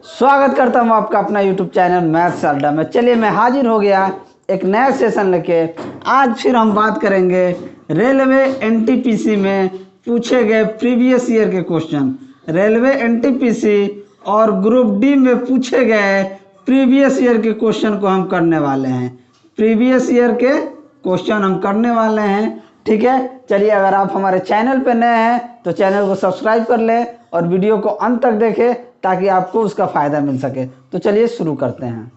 स्वागत करता हूं आपका अपना YouTube चैनल मैथ्स अड्डा में। चलिए मैं हाजिर हो गया एक नया सेशन लेके। आज फिर हम बात करेंगे रेलवे एनटीपीसी में पूछे गए प्रीवियस ईयर के क्वेश्चन। रेलवे एनटीपीसी और ग्रुप डी में पूछे गए प्रीवियस ईयर के क्वेश्चन को हम करने वाले हैं। प्रीवियस ईयर के क्वेश्चन हम करने वाले हैं, ठीक है। चलिए, अगर आप हमारे चैनल पर नए हैं तो चैनल को सब्सक्राइब कर लें और वीडियो को अंत तक देखें ताकि आपको उसका फ़ायदा मिल सके। तो चलिए शुरू करते हैं।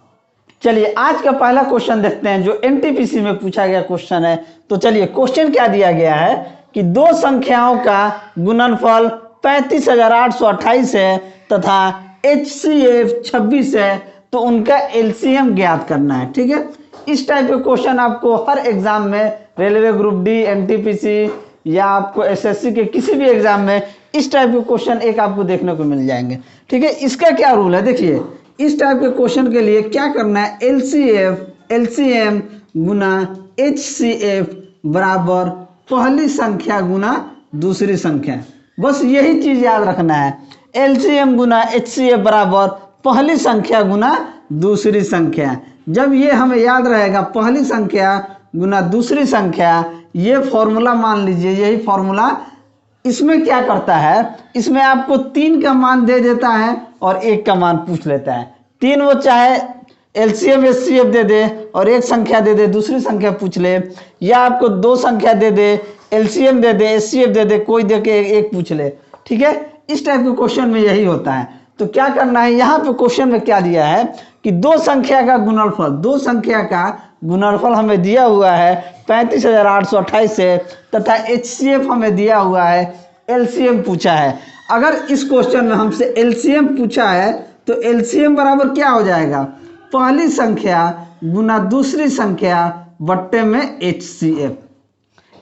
चलिए आज का पहला क्वेश्चन देखते हैं जो एनटीपीसी में पूछा गया क्वेश्चन है। तो चलिए क्वेश्चन क्या दिया गया है कि दो संख्याओं का गुणनफल 35,828 है तथा HCF 26 है, तो उनका LCM ज्ञात करना है, ठीक है। इस टाइप के क्वेश्चन आपको हर एग्जाम में, रेलवे ग्रुप डी, एनटीपीसी या आपको SSC के किसी भी एग्जाम में इस टाइप के क्वेश्चन एक आपको देखने को मिल जाएंगे, ठीक है। इसका क्या रूल है, देखिए इस टाइप के क्वेश्चन के लिए क्या करना है, LCM गुना HCF बराबर पहली संख्या गुना दूसरी संख्या। बस यही चीज याद रखना है, LCM गुना HCF बराबर पहली संख्या गुना दूसरी संख्या। जब ये हमें याद रहेगा पहली संख्या गुना दूसरी संख्या, ये फॉर्मूला मान लीजिए, यही फॉर्मूला इसमें क्या करता है, इसमें आपको 3 का मान दे देता है और 1 का मान पूछ लेता है। 3 वो चाहे LCM HCF दे दे और एक संख्या दे दे, दूसरी संख्या पूछ ले, या आपको 2 संख्या दे दे, LCM दे दे, HCF दे दे, कोई दे के एक पूछ ले, ठीक है। इस टाइप के क्वेश्चन में यही होता है। तो क्या करना है, यहाँ पे क्वेश्चन में क्या दिया है कि दो संख्या का गुणनफल, दो संख्या का गुणनफल हमें दिया हुआ है 35,828 से, तथा HCF हमें दिया हुआ है, LCM पूछा है। अगर इस क्वेश्चन में हमसे LCM पूछा है तो LCM बराबर क्या हो जाएगा, पहली संख्या गुना दूसरी संख्या बट्टे में HCF।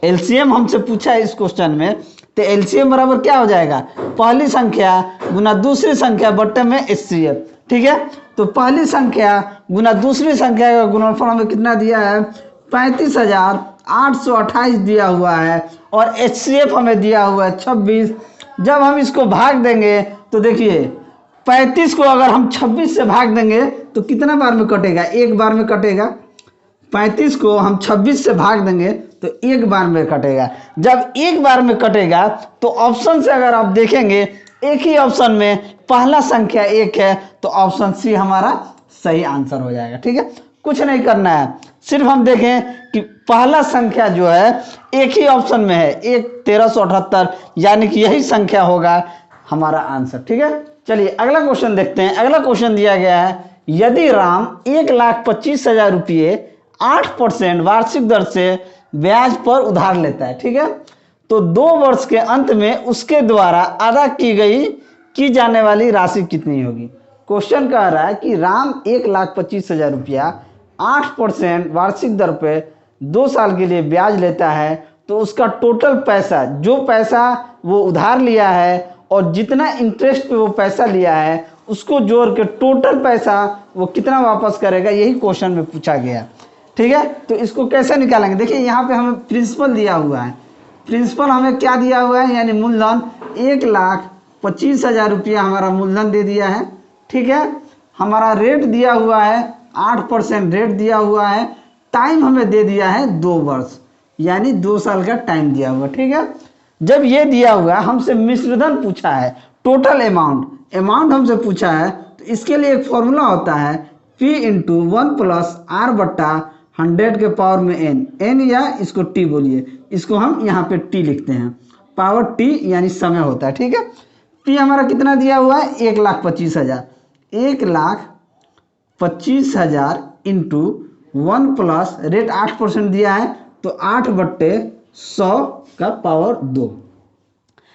LCM हमसे पूछा है इस क्वेश्चन में, तो LCM बराबर क्या हो जाएगा, पहली संख्या गुना दूसरी संख्या बट्टे में HCF, ठीक है। तो पहली संख्या गुना दूसरी संख्या का गुणनफल हमें कितना दिया है, 35,828 दिया हुआ है और HCF हमें दिया हुआ है 26। जब हम इसको भाग देंगे तो देखिए 35 को अगर हम 26 से भाग देंगे तो कितना बार में कटेगा, एक बार में कटेगा। 35 को हम 26 से भाग देंगे तो एक बार में कटेगा। जब एक बार में कटेगा तो ऑप्शन से अगर आप देखेंगे एक ही ऑप्शन में पहला संख्या 1 है, तो ऑप्शन सी हमारा सही आंसर हो जाएगा, ठीक है। कुछ नहीं करना है, सिर्फ हम देखें कि पहला संख्या जो है एक ही ऑप्शन में है, 1378, यानी कि यही संख्या होगा हमारा आंसर, ठीक है। चलिए अगला क्वेश्चन देखते हैं। अगला क्वेश्चन दिया गया है, यदि राम 1,25,000 रुपये 8% वार्षिक दर से ब्याज पर उधार लेता है, ठीक है, तो 2 वर्ष के अंत में उसके द्वारा अदा की जाने वाली राशि कितनी होगी। क्वेश्चन कह रहा है कि राम 1,25,000 रुपया 8% वार्षिक दर पे 2 साल के लिए ब्याज लेता है, तो उसका टोटल पैसा, जो पैसा वो उधार लिया है और जितना इंटरेस्ट पे वो पैसा लिया है, उसको जोड़ के टोटल पैसा वो कितना वापस करेगा, यही क्वेश्चन में पूछा गया, ठीक है। तो इसको कैसे निकालेंगे, देखिए यहाँ पे हमें प्रिंसिपल दिया हुआ है। प्रिंसिपल हमें क्या दिया हुआ है, यानी मूलधन 1,25,000 रुपया हमारा मूलधन दे दिया है, ठीक है। हमारा रेट दिया हुआ है 8% रेट दिया हुआ है। टाइम हमें दे दिया है 2 वर्ष, यानी 2 साल का टाइम दिया हुआ, ठीक है। जब ये दिया हुआ हमसे मिश्रधन पूछा है, टोटल अमाउंट हमसे पूछा है, तो इसके लिए एक फॉर्मूला होता है P × 1 + R बट्टा 100 के पावर में n या इसको t बोलिए, इसको हम यहाँ पे t लिखते हैं, पावर t यानी समय होता है, ठीक है। p हमारा कितना दिया हुआ है, 1,25,000, 1,25,000 इंटू 1 प्लस रेट 8% दिया है, तो 8/100 का पावर 2,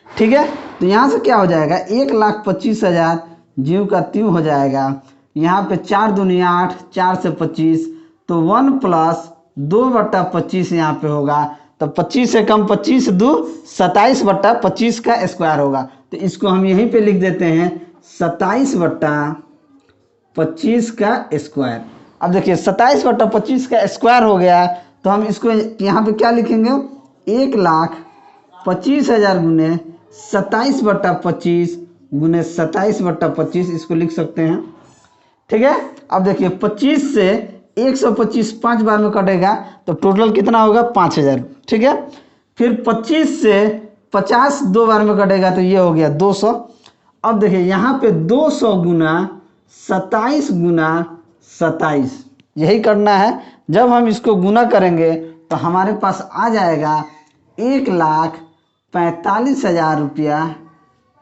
ठीक है। तो यहाँ से क्या हो जाएगा, 1,25,000 जीव का त्यों हो जाएगा, यहाँ पे 4 दूनी 8, 4 से 25, तो 1 + 2/25 यहाँ पे होगा, तो 25 से कम 25 2 27/25 का स्क्वायर होगा। तो इसको हम यहीं पे लिख देते हैं 27/25 का स्क्वायर। अब देखिए 27/25 का स्क्वायर हो गया, तो हम इसको यहाँ पे क्या लिखेंगे, 1,25,000 गुने 27/25 गुने 27/25 इसको लिख सकते हैं। ठीक है, अब देखिए 25 से 125 5 बार में कटेगा तो टोटल कितना होगा 5000। ठीक है, फिर 25 से 50 2 बार में कटेगा तो ये हो गया 200। अब देखिए यहाँ पे 200 गुना 27 गुना 27 यही करना है। जब हम इसको गुना करेंगे तो हमारे पास आ जाएगा 1,45,000 रुपया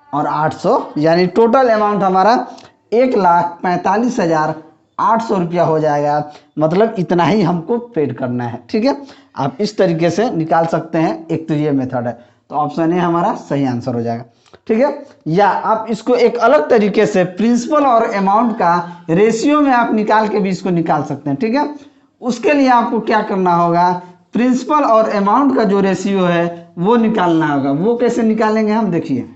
और 800, यानी टोटल अमाउंट हमारा 1,45,800 रुपया हो जाएगा। मतलब इतना ही हमको पेड करना है। ठीक है, आप इस तरीके से निकाल सकते हैं। एक तो ये मेथड है, तो ऑप्शन ए हमारा सही आंसर हो जाएगा। ठीक है, या आप इसको एक अलग तरीके से प्रिंसिपल और अमाउंट का रेशियो में आप निकाल के भी इसको निकाल सकते हैं। ठीक है, उसके लिए आपको क्या करना होगा, प्रिंसिपल और अमाउंट का जो रेशियो है वो निकालना होगा। वो कैसे निकालेंगे हम, देखिए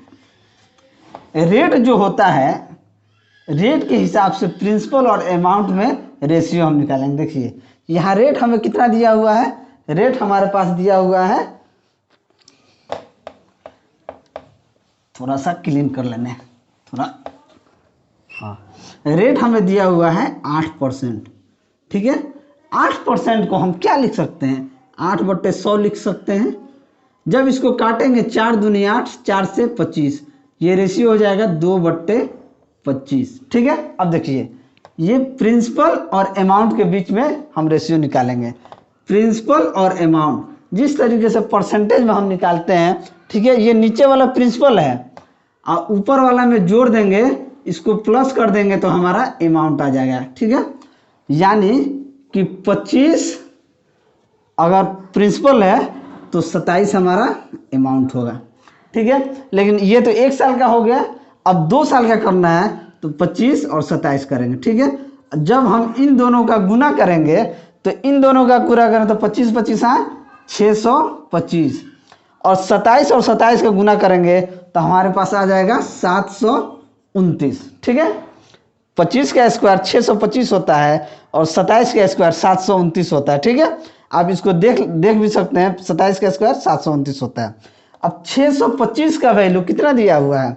रेट जो होता है, रेट के हिसाब से प्रिंसिपल और अमाउंट में रेशियो हम निकालेंगे। देखिए यहाँ रेट हमें कितना दिया हुआ है, रेट हमारे पास दिया हुआ है, थोड़ा सा क्लीन कर लेने थोड़ा, हाँ रेट हमें दिया हुआ है 8%। ठीक है, 8% को हम क्या लिख सकते हैं, 8/100 लिख सकते हैं। जब इसको काटेंगे 4 दूनी 8, 4 से 25, ये रेशियो हो जाएगा 2/25। ठीक है, अब देखिए ये प्रिंसिपल और अमाउंट के बीच में हम रेशियो निकालेंगे। प्रिंसिपल और अमाउंट जिस तरीके से परसेंटेज में हम निकालते हैं, ठीक है, ये नीचे वाला प्रिंसिपल है और ऊपर वाला में जोड़ देंगे, इसको प्लस कर देंगे तो हमारा अमाउंट आ जाएगा। ठीक है, यानी कि 25 अगर प्रिंसिपल है तो 27 हमारा अमाउंट होगा। ठीक है, लेकिन ये तो 1 साल का हो गया, अब 2 साल का करना है तो 25 और 27 करेंगे। ठीक है, जब हम इन दोनों का गुना करेंगे तो इन दोनों का पूरा करें तो 25 25 625 और 27 और 27 का गुना करेंगे तो हमारे पास आ जाएगा 729। ठीक है, 25 का स्क्वायर 625 होता है और 27 का स्क्वायर 729 होता है। ठीक है, आप इसको देख भी सकते हैं, 27 का स्क्वायर 729 होता है। अब 625 का वैल्यू कितना दिया हुआ है,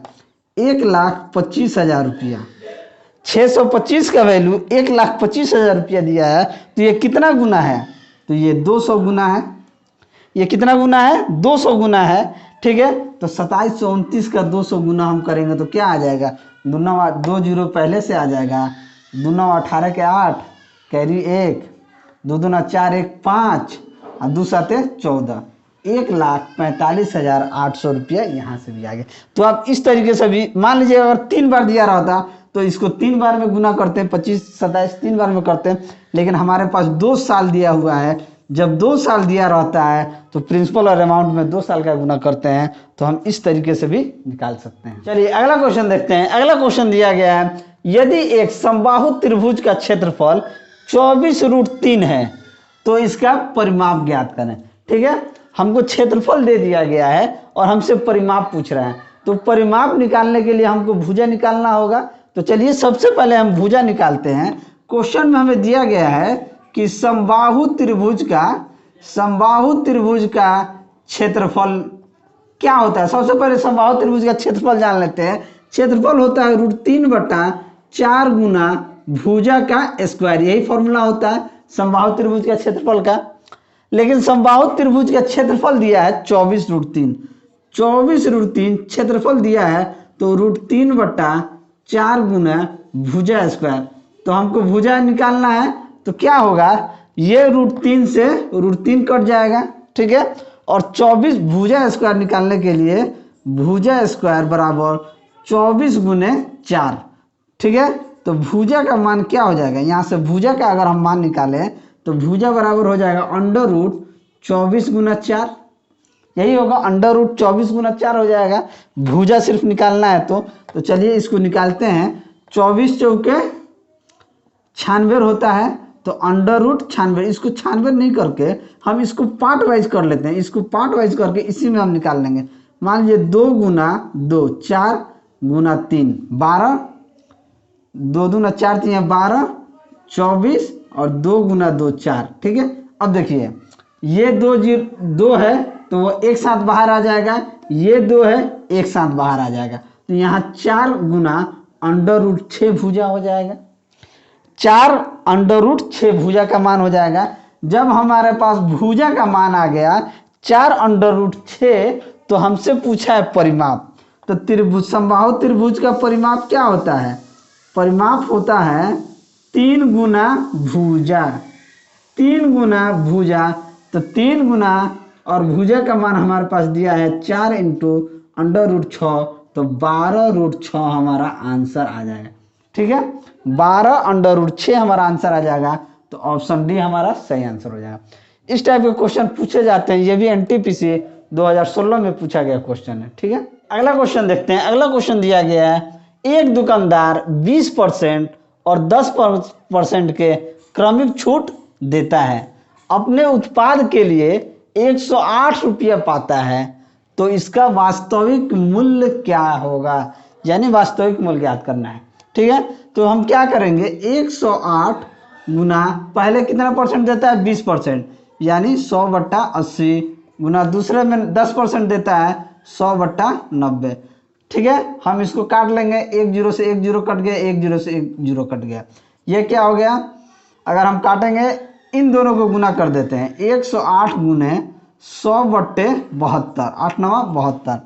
1,25,000 रुपया। 625 का वैल्यू 1,25,000 रुपया दिया है, तो ये कितना गुना है, तो ये 200 गुना है। ये कितना गुना है, 200 गुना है। ठीक है, तो 2729 का 200 गुना हम करेंगे तो क्या आ जाएगा, 2 जीरो पहले से आ जाएगा, 2 9 18 के 8 कैरी 1, 2 दूना 4 1 5 और 2 7 14, 1,45,800 रुपया यहाँ से भी आ गया। तो आप इस तरीके से भी मान लीजिए अगर 3 बार दिया रहता तो इसको 3 बार में गुना करते हैं, 25 27 3 बार में करते हैं, लेकिन हमारे पास 2 साल दिया हुआ है। जब 2 साल दिया रहता है तो प्रिंसिपल और अमाउंट में 2 साल का गुना करते हैं, तो हम इस तरीके से भी निकाल सकते हैं। चलिए अगला क्वेश्चन देखते हैं। अगला क्वेश्चन दिया गया है, यदि एक समबाहु त्रिभुज का क्षेत्रफल 24√3 है तो इसका परिमाप ज्ञात करें। ठीक है, हमको क्षेत्रफल दे दिया गया है और हमसे परिमाप पूछ रहे हैं, तो परिमाप निकालने के लिए हमको भुजा निकालना होगा। तो चलिए सबसे पहले हम भुजा निकालते हैं। क्वेश्चन में हमें दिया गया है कि समबाहु त्रिभुज का क्षेत्रफल क्या होता है। सबसे पहले समबाहु त्रिभुज का क्षेत्रफल जान लेते हैं। क्षेत्रफल होता है √3/4 गुना भुजा का स्क्वायर, यही फॉर्मूला होता है समबाहु त्रिभुज का क्षेत्रफल का। लेकिन समबाहु त्रिभुज का क्षेत्रफल दिया है 24√3, 24√3 क्षेत्रफल दिया है, तो √3/4 गुना भुजा स्क्वायर। तो हमको भुजा निकालना है तो क्या होगा, ये √3 से √3 कट जाएगा। ठीक है, और 24 भुजा स्क्वायर निकालने के लिए भुजा स्क्वायर बराबर 24 गुने 4। ठीक है, तो भुजा का मान क्या हो जाएगा, यहाँ से भुजा का अगर हम मान निकालें तो भुजा बराबर हो जाएगा √24 गुना 4, यही होगा √24 गुना 4 हो जाएगा। भुजा सिर्फ निकालना है तो चलिए इसको निकालते हैं। 24 चौके 96 होता है, तो √96, इसको 96 नहीं करके हम इसको पार्ट वाइज कर लेते हैं। इसको पार्ट वाइज करके इसी में हम निकाल लेंगे। मान लीजिए 2 गुना 2 4 गुना 3 12, 2 दूना 4 3 12 24 और 2 गुना 2 4। ठीक है, अब देखिए ये 2 है तो वो एक साथ बाहर आ जाएगा, ये 2 है एक साथ बाहर आ जाएगा, तो यहाँ 4 गुना √6 भुजा हो जाएगा। 4 √6 भुजा का मान हो जाएगा। जब हमारे पास भुजा का मान आ गया 4 √6, तो हमसे पूछा है परिमाप। तो त्रिभुज, समबाहु त्रिभुज का परिमाप क्या होता है? परिमाप होता है 3 गुना भुजा। 3 गुना भुजा, तो 3 गुना और भुजा का मान हमारे पास दिया है 4 × √6, तो 12√6 हमारा आंसर आ जाएगा। ठीक है, 12 √6 हमारा आंसर आ जाएगा। तो ऑप्शन डी हमारा सही आंसर हो जाएगा। इस टाइप के क्वेश्चन पूछे जाते हैं। ये भी NTPC 2016 में पूछा गया क्वेश्चन है। ठीक है, अगला क्वेश्चन देखते हैं। अगला क्वेश्चन दिया गया है, एक दुकानदार 20% और 10% के क्रमिक छूट देता है, अपने उत्पाद के लिए 108 रुपया पाता है, तो इसका वास्तविक मूल्य क्या होगा? यानी वास्तविक मूल्य ज्ञात करना है। ठीक है, तो हम क्या करेंगे, 108 गुना, पहले कितना परसेंट देता है? 20%, यानी 100/80 गुना दूसरे में 10% देता है 100/90। ठीक है, हम इसको काट लेंगे, 1 0 से 1 0 कट गया, 1 0 से 1 0 कट गया। ये क्या हो गया? अगर हम काटेंगे, इन दोनों को गुना कर देते हैं, 108 गुने 100/72, 8 9 72।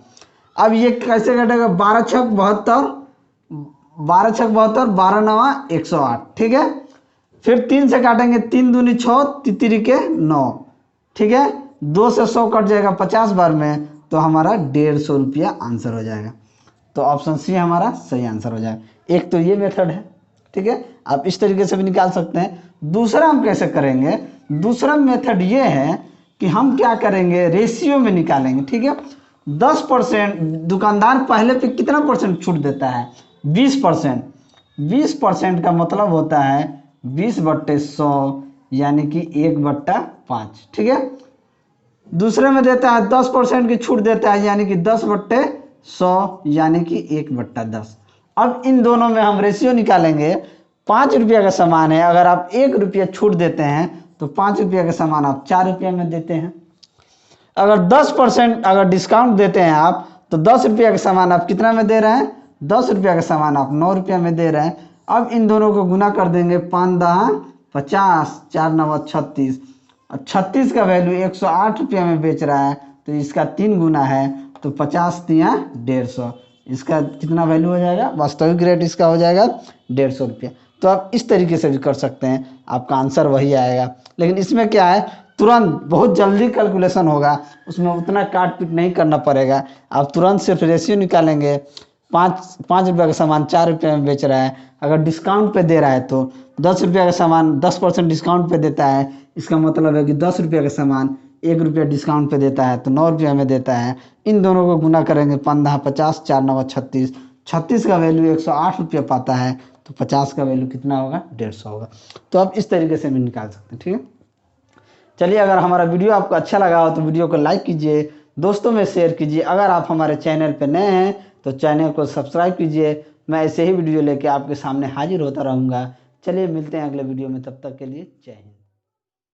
अब ये कैसे कटेगा? 12 6 72, 12 6 72, 12 9 108। ठीक है, फिर 3 से काटेंगे, 3 दूनी 6, तितरी के 9। ठीक है, 2 से 100 कट जाएगा 50 बार में, तो हमारा 150 रुपया आंसर हो जाएगा। तो ऑप्शन सी हमारा सही आंसर हो जाएगा। एक तो ये मेथड है। ठीक है, आप इस तरीके से भी निकाल सकते हैं। दूसरा हम कैसे करेंगे? दूसरा मेथड ये है कि हम क्या करेंगे, रेशियो में निकालेंगे। ठीक है, 10%, दुकानदार पहले पे कितना परसेंट छूट देता है? 20%। 20% का मतलब होता है 20/100, यानी कि 1/5। ठीक है, दूसरे में देता है 10% की छूट देता है, यानी कि 10/100, यानी कि 1/10। अब इन दोनों में हम रेशियो निकालेंगे। 5 रुपया का सामान है, अगर आप 1 रुपया छूट देते हैं तो 5 रुपया का सामान आप 4 रुपया में देते हैं। अगर 10% अगर डिस्काउंट देते हैं आप, तो 10 रुपया का सामान आप कितना में दे रहे हैं? 10 रुपया का सामान आप 9 रुपया में दे रहे हैं। अब इन दोनों को गुना कर देंगे, 5 10 50, 4 9 36, और 36 का वैल्यू 108 रुपया में बेच रहा है, तो इसका 3 गुना है, तो 50 × 150, इसका कितना वैल्यू हो जाएगा? वास्तविक रेट इसका हो जाएगा 150 रुपया। तो आप इस तरीके से भी कर सकते हैं, आपका आंसर वही आएगा। लेकिन इसमें क्या है, तुरंत बहुत जल्दी कैलकुलेशन होगा, उसमें उतना काट पीट नहीं करना पड़ेगा। आप तुरंत सिर्फ रेशियो निकालेंगे। 5 रुपया का सामान 4 रुपये में बेच रहा है, अगर डिस्काउंट पे दे रहा है तो 10 रुपया का सामान 10% डिस्काउंट पे देता है, इसका मतलब है कि 10 रुपया का सामान 1 रुपया डिस्काउंट पे देता है, तो 9 रुपया में देता है। इन दोनों को गुना करेंगे, 5 10 50, 4 9 36, 36 का वैल्यू 108 रुपया पाता है, तो 50 का वैल्यू कितना होगा? 150 होगा। तो आप इस तरीके से भी निकाल सकते हैं। ठीक है, चलिए, अगर हमारा वीडियो आपको अच्छा लगा हो तो वीडियो को लाइक कीजिए, दोस्तों में शेयर कीजिए। अगर आप हमारे चैनल पर नए हैं तो चैनल को सब्सक्राइब कीजिए। मैं ऐसे ही वीडियो लेके आपके सामने हाजिर होता रहूँगा। चलिए, मिलते हैं अगले वीडियो में, तब तक के लिए जय हिंद।